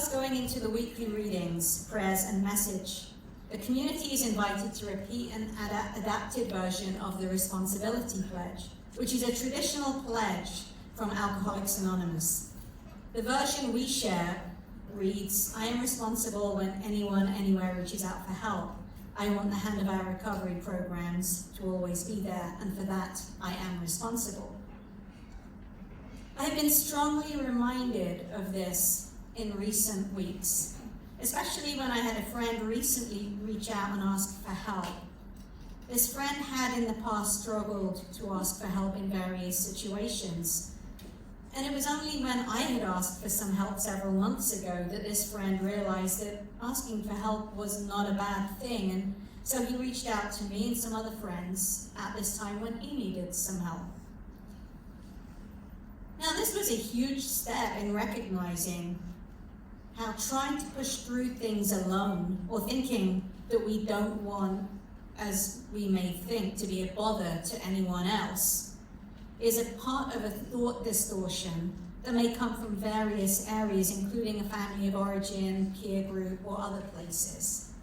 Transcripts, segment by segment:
us going into the weekly readings, prayers, and message, the community is invited to repeat an adapted version of the Responsibility Pledge, which is a traditional pledge from Alcoholics Anonymous. The version we share reads, I am responsible when anyone, anywhere reaches out for help. I want the hand of our recovery programs to always be there, and for that, I am responsible. I have been strongly reminded of this in recent weeks, especially when I had a friend recently reach out and ask for help. This friend had in the past struggled to ask for help in various situations. And it was only when I had asked for some help several months ago that this friend realized that asking for help was not a bad thing. And so he reached out to me and some other friends at this time when he needed some help. Now, this was a huge step in recognizing how trying to push through things alone, or thinking that we don't want, as we may think, to be a bother to anyone else, is a part of a thought distortion that may come from various areas, including a family of origin, peer group, or other places.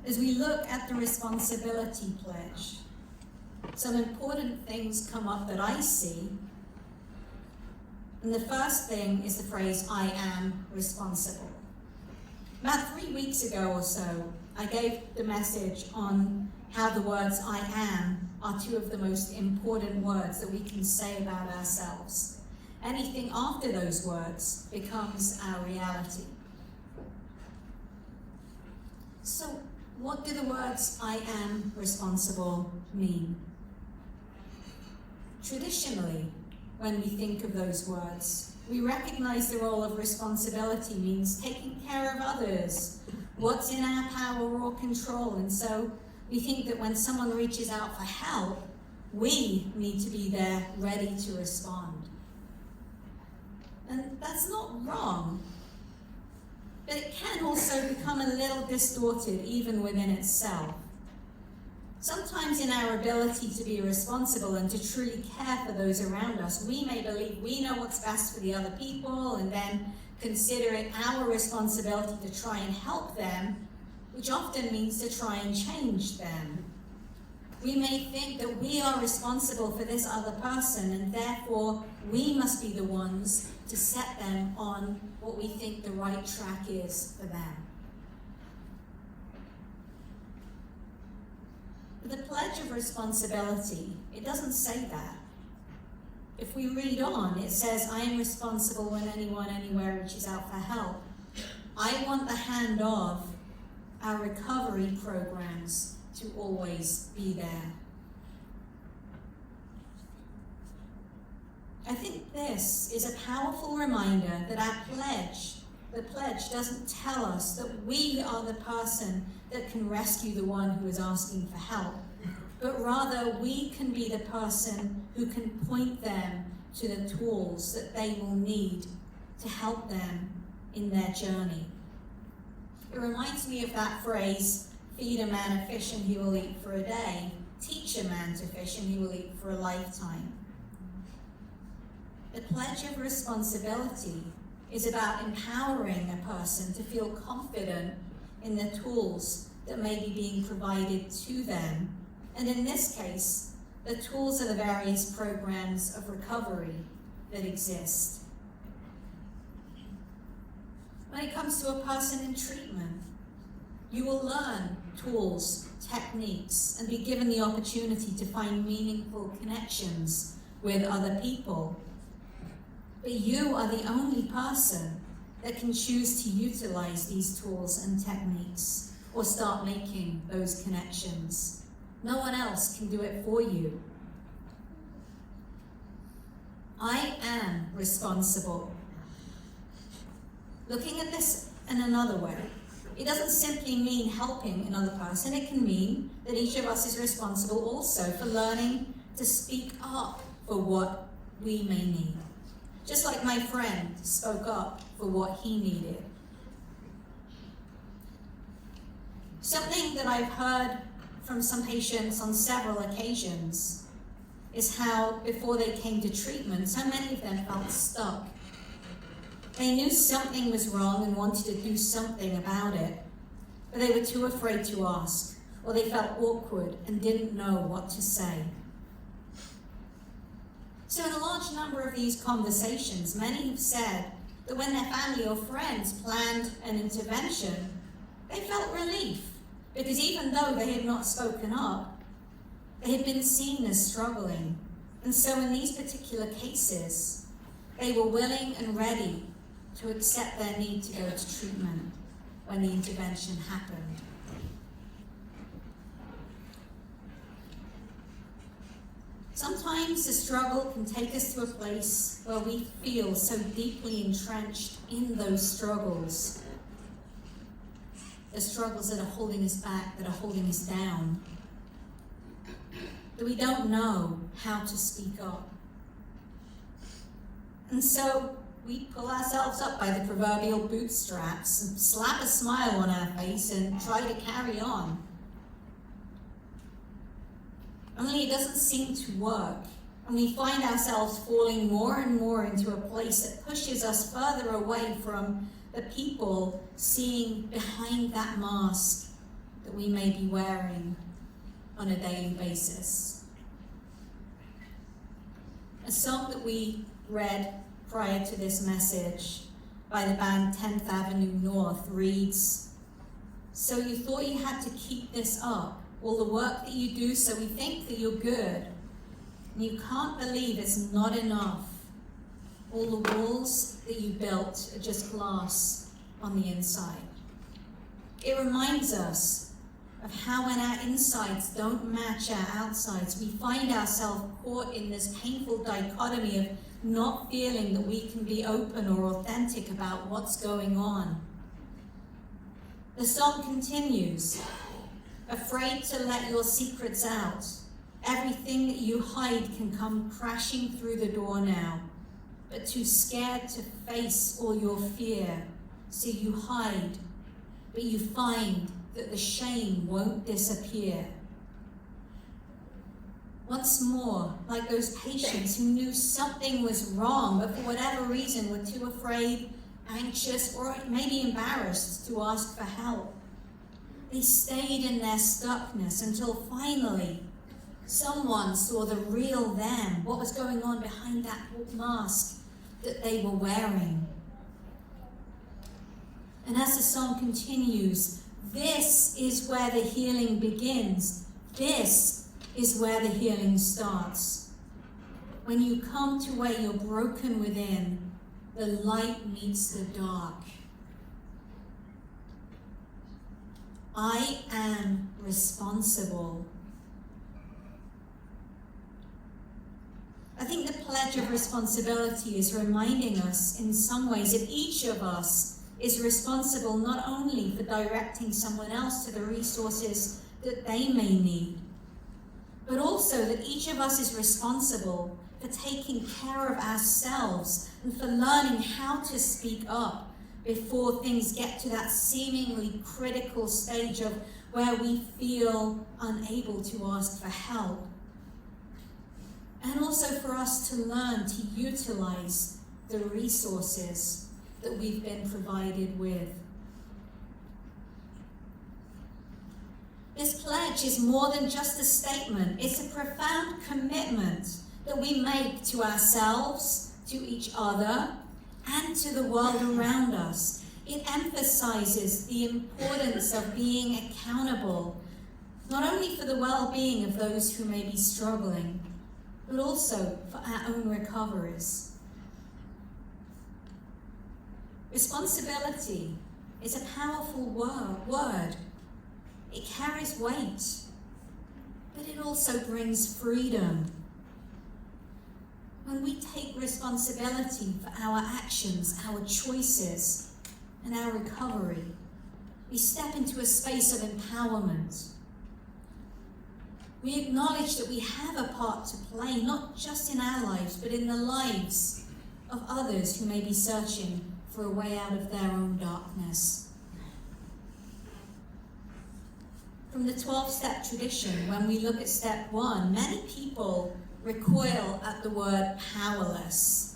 As we look at the Responsibility Pledge, some important things come up that I see. And the first thing is the phrase, I am responsible. About 3 weeks ago or so, I gave the message on how the words I am are two of the most important words that we can say about ourselves. Anything after those words becomes our reality. So, what do the words I am responsible mean? Traditionally, when we think of those words, we recognize the role of responsibility means taking care of others, what's in our power or control, and so we think that when someone reaches out for help, we need to be there ready to respond. And that's not wrong, but it can also become a little distorted even within itself. Sometimes in our ability to be responsible and to truly care for those around us, we may believe we know what's best for the other people and then consider it our responsibility to try and help them, which often means to try and change them. We may think that we are responsible for this other person and therefore we must be the ones to set them on what we think the right track is for them. But the Pledge of Responsibility, it doesn't say that. If we read on, it says, I am responsible when anyone, anywhere reaches out for help. I want the hand of our recovery programs to always be there. I think this is a powerful reminder that our pledge, the pledge, doesn't tell us that we are the person that can rescue the one who is asking for help, but rather we can be the person who can point them to the tools that they will need to help them in their journey. It reminds me of that phrase, feed a man a fish and he will eat for a day, teach a man to fish and he will eat for a lifetime. The Pledge of Responsibility is about empowering a person to feel confident in the tools that may be being provided to them. And in this case, the tools are the various programs of recovery that exist. When it comes to a person in treatment, you will learn tools, techniques, and be given the opportunity to find meaningful connections with other people. But you are the only person that can choose to utilize these tools and techniques or start making those connections. No one else can do it for you. I am responsible. Looking at this in another way, it doesn't simply mean helping another person. It can mean that each of us is responsible also for learning to speak up for what we may need. Just like my friend spoke up for what he needed. Something that I've heard from some patients on several occasions is how, before they came to treatment, so many of them felt stuck. They knew something was wrong and wanted to do something about it, but they were too afraid to ask, or they felt awkward and didn't know what to say. So in a large number of these conversations, many have said that when their family or friends planned an intervention, they felt relief, because even though they had not spoken up, they had been seen as struggling. And so in these particular cases, they were willing and ready to accept their need to go to treatment when the intervention happened. Sometimes the struggle can take us to a place where we feel so deeply entrenched in those struggles, the struggles that are holding us back, that are holding us down, that we don't know how to speak up. And so we pull ourselves up by the proverbial bootstraps and slap a smile on our face and try to carry on. Only it doesn't seem to work, and we find ourselves falling more and more into a place that pushes us further away from the people seeing behind that mask that we may be wearing on a daily basis. A song that we read prior to this message by the band 10th Avenue North reads, "So you thought you had to keep this up, all the work that you do, so we think that you're good, and you can't believe it's not enough. All the walls that you built are just glass on the inside." It reminds us of how when our insides don't match our outsides, we find ourselves caught in this painful dichotomy of not feeling that we can be open or authentic about what's going on. The song continues, "Afraid to let your secrets out. Everything that you hide can come crashing through the door now, but too scared to face all your fear, so you hide, but you find that the shame won't disappear." Once more, like those patients who knew something was wrong, but for whatever reason were too afraid, anxious, or maybe embarrassed to ask for help. They stayed in their stuckness until finally someone saw the real them, what was going on behind that mask that they were wearing. And as the song continues, this is where the healing begins. This is where the healing starts. When you come to where you're broken within, the light meets the dark. I am responsible. I think the pledge of responsibility is reminding us in some ways that each of us is responsible not only for directing someone else to the resources that they may need, but also that each of us is responsible for taking care of ourselves and for learning how to speak up before things get to that seemingly critical stage of where we feel unable to ask for help. And also for us to learn to utilize the resources that we've been provided with. This pledge is more than just a statement. It's a profound commitment that we make to ourselves, to each other, and to the world around us. It emphasizes the importance of being accountable, not only for the well-being of those who may be struggling, but also for our own recoveries. Responsibility is a powerful word. It carries weight, but it also brings freedom. When we take responsibility for our actions, our choices, and our recovery, we step into a space of empowerment. We acknowledge that we have a part to play, not just in our lives, but in the lives of others who may be searching for a way out of their own darkness. From the 12-step tradition, when we look at step 1, many people recoil at the word powerless.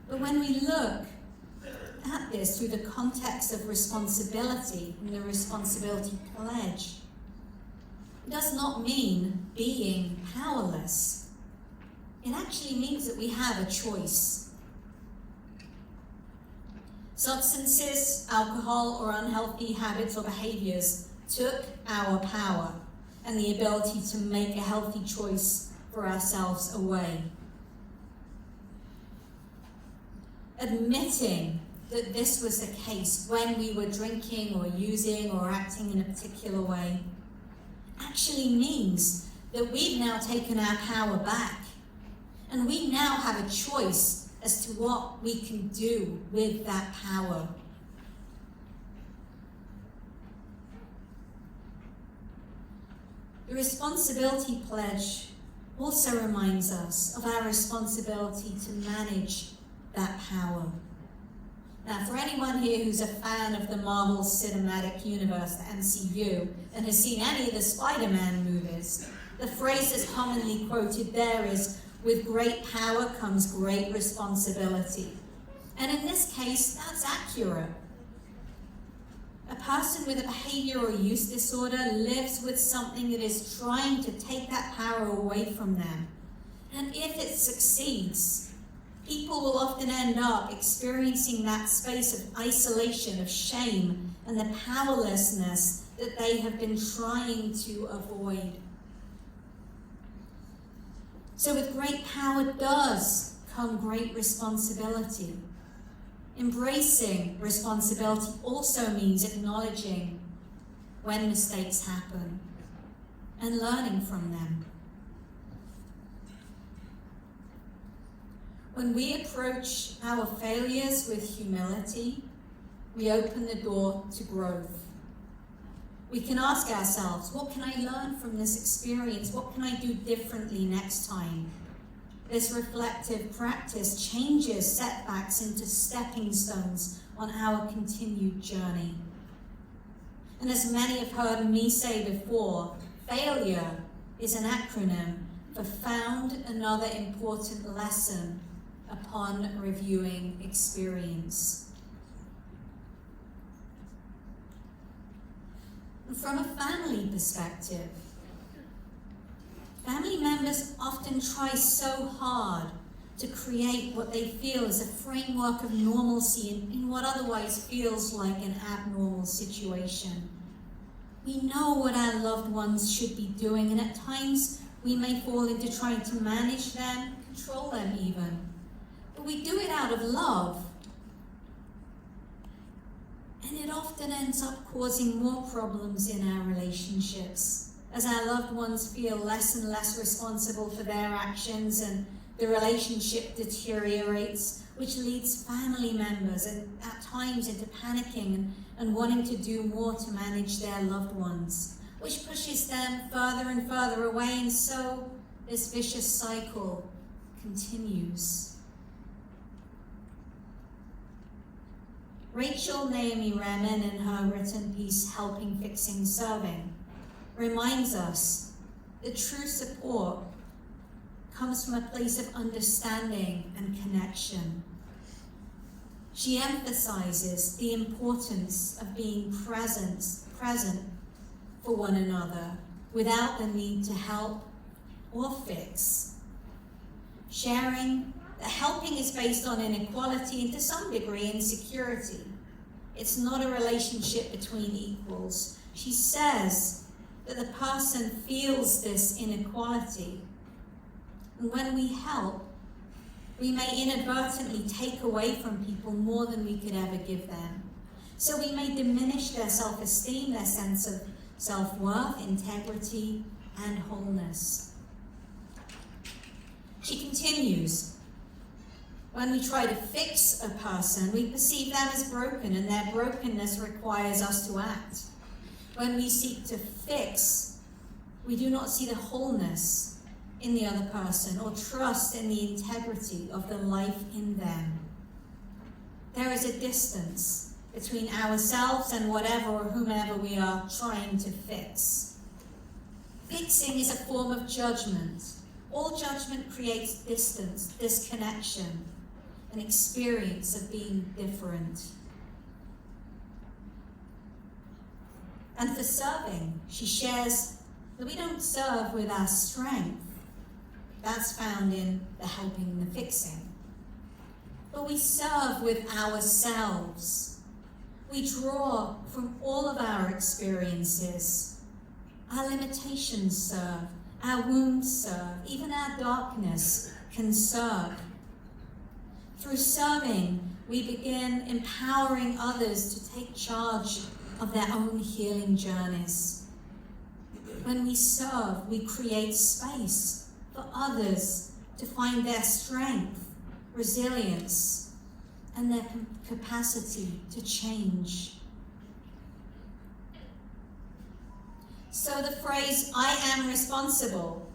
But when we look at this through the context of responsibility and the responsibility pledge, it does not mean being powerless. It actually means that we have a choice. Substances, alcohol, or unhealthy habits or behaviors took our power and the ability to make a healthy choice for ourselves away. Admitting that this was the case when we were drinking or using or acting in a particular way actually means that we've now taken our power back, and we now have a choice as to what we can do with that power. The responsibility pledge also reminds us of our responsibility to manage that power. Now, for anyone here who's a fan of the Marvel Cinematic Universe, the MCU, and has seen any of the Spider-Man movies, the phrase that's commonly quoted there is, "With great power comes great responsibility." And in this case, that's accurate. A person with a behavior or use disorder lives with something that is trying to take that power away from them. And if it succeeds, people will often end up experiencing that space of isolation, of shame, and the powerlessness that they have been trying to avoid. So with great power does come great responsibility. Embracing responsibility also means acknowledging when mistakes happen and learning from them. When we approach our failures with humility, we open the door to growth. We can ask ourselves, what can I learn from this experience? What can I do differently next time? This reflective practice changes setbacks into stepping stones on our continued journey. And as many have heard me say before, failure is an acronym for found another important lesson upon reviewing experience. From a family perspective, family members often try so hard to create what they feel is a framework of normalcy in what otherwise feels like an abnormal situation. We know what our loved ones should be doing, and at times we may fall into trying to manage them, control them even. But we do it out of love. And it often ends up causing more problems in our relationships as our loved ones feel less and less responsible for their actions, and the relationship deteriorates, which leads family members at times into panicking and wanting to do more to manage their loved ones, which pushes them further and further away, and so this vicious cycle continues. Rachel Naomi Remen, in her written piece, Helping, Fixing, Serving, reminds us that true support comes from a place of understanding and connection. She emphasizes the importance of being present for one another without the need to help or fix. Sharing that helping is based on inequality and to some degree insecurity. It's not a relationship between equals. She says that the person feels this inequality. And when we help, we may inadvertently take away from people more than we could ever give them. So we may diminish their self-esteem, their sense of self-worth, integrity, and wholeness. She continues, when we try to fix a person, we perceive them as broken, and their brokenness requires us to act. When we seek to fix, we do not see the wholeness in the other person or trust in the integrity of the life in them. There is a distance between ourselves and whatever or whomever we are trying to fix. Fixing is a form of judgment. All judgment creates distance, disconnection, an experience of being different. And for serving, she shares that we don't serve with our strength. That's found in the helping and the fixing. But we serve with ourselves. We draw from all of our experiences. Our limitations serve, our wounds serve, even our darkness can serve. Through serving, we begin empowering others to take charge of their own healing journeys. When we serve, we create space for others to find their strength, resilience, and their capacity to change. So the phrase, "I am responsible,"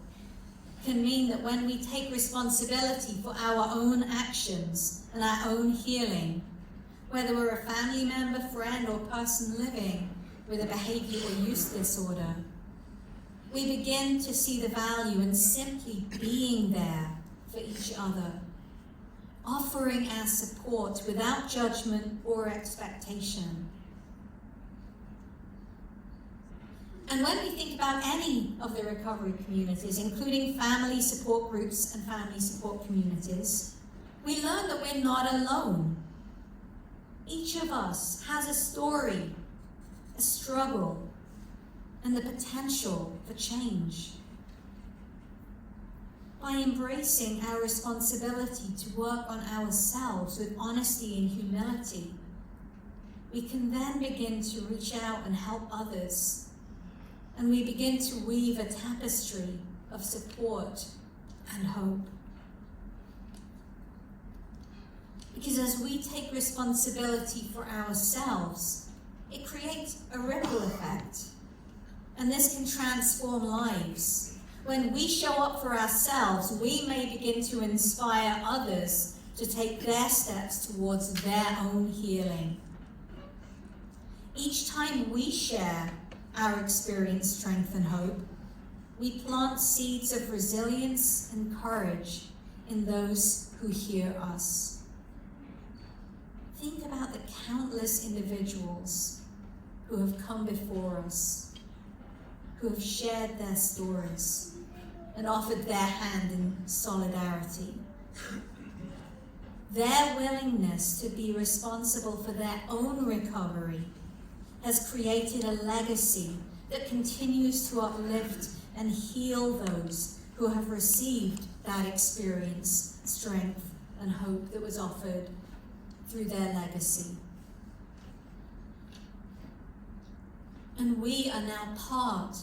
can mean that when we take responsibility for our own actions and our own healing, whether we're a family member, friend, or person living with a behavior or use disorder, we begin to see the value in simply being there for each other, offering our support without judgment or expectation. And when we think about any of the recovery communities, including family support groups and family support communities, we learn that we're not alone. Each of us has a story, a struggle, and the potential for change. By embracing our responsibility to work on ourselves with honesty and humility, we can then begin to reach out and help others. And we begin to weave a tapestry of support and hope. Because as we take responsibility for ourselves, it creates a ripple effect. And this can transform lives. When we show up for ourselves, we may begin to inspire others to take their steps towards their own healing. Each time we share our experience, strength, and hope, we plant seeds of resilience and courage in those who hear us. Think about the countless individuals who have come before us, who have shared their stories and offered their hand in solidarity. Their willingness to be responsible for their own recovery has created a legacy that continues to uplift and heal those who have received that experience, strength, and hope that was offered through their legacy. And we are now part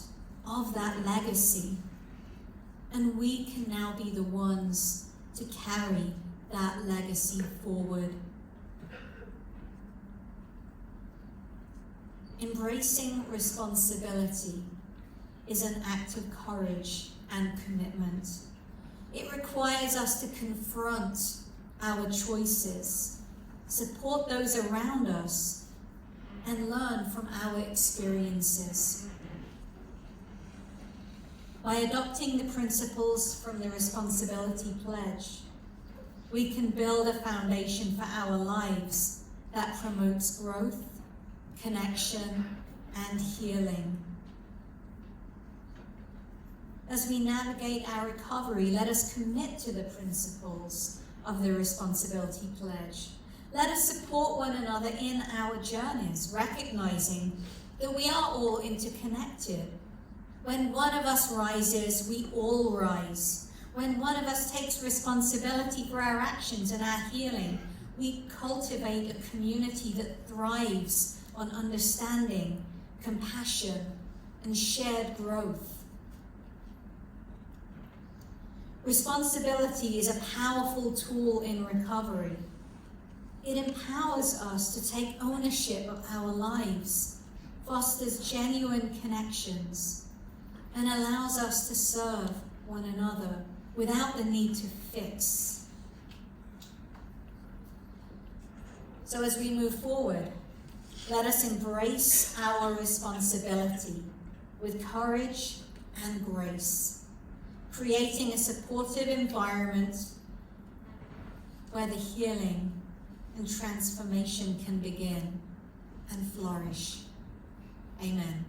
of that legacy, and we can now be the ones to carry that legacy forward. Embracing responsibility is an act of courage and commitment. It requires us to confront our choices, support those around us, and learn from our experiences. By adopting the principles from the Responsibility Pledge, we can build a foundation for our lives that promotes growth, connection, and healing. As we navigate our recovery, let us commit to the principles of the Responsibility Pledge. Let us support one another in our journeys, recognizing that we are all interconnected. When one of us rises, we all rise. When one of us takes responsibility for our actions and our healing, we cultivate a community that thrives on understanding, compassion, and shared growth. Responsibility is a powerful tool in recovery. It empowers us to take ownership of our lives, fosters genuine connections, and allows us to serve one another without the need to fix. So as we move forward, let us embrace our responsibility with courage and grace, creating a supportive environment where the healing and transformation can begin and flourish. Amen.